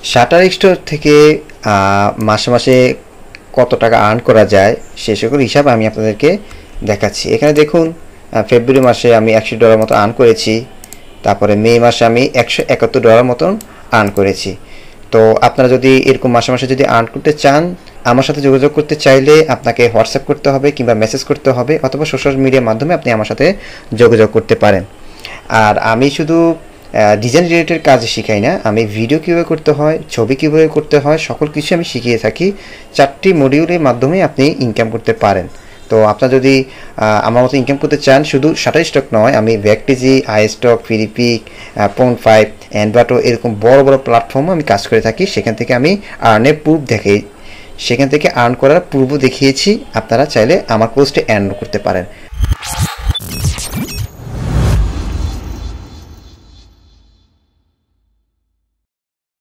Shutter store থেকে মাসে মাসে কত টাকা আর্ন করা যায় সে সকল হিসাব আমি আপনাদেরকে দেখাচ্ছি। এখানে দেখুন ফেব্রুয়ারি মাসে আমি $100 মতো আর্ন করেছি, তারপরে মে মাসে আমি $171 মতন আর্ন করেছি। তো আপনারা যদি এরকম মাসে মাসে যদি আর্ন করতে চান, আমার সাথে যোগাযোগ করতে চাইলে আপনাকে হোয়াটসঅ্যাপ করতে হবে কিংবা মেসেজ করতে হবে, অথবা সোশ্যাল মিডিয়ার মাধ্যমে আপনি আমার সাথে যোগাযোগ করতে পারেন। আর আমি শুধু ডিজাইন রিলেটেড কাজ শিখাই না, আমি ভিডিও কীভাবে করতে হয়, ছবি কীভাবে করতে হয়, সকল কিছু আমি শিখিয়ে থাকি। 4টি মডিউলের মাধ্যমে আপনি ইনকাম করতে পারেন। তো আপনারা যদি আমার মতো ইনকাম করতে চান, শুধু শাটার স্টক নয়, আমি ভ্যাকটিজি, আইস্টক, ফিরিপিক, পয়েন্ট5, এনভাটো এরকম বড় বড় প্ল্যাটফর্মও আমি কাজ করে থাকি। সেখান থেকে আমি আর্নের প্রুফ দেখাই, সেখান থেকে আর্ন করার প্রুফও দেখিয়েছি। আপনারা চাইলে আমার পোস্টে আর্ন করতে পারেন।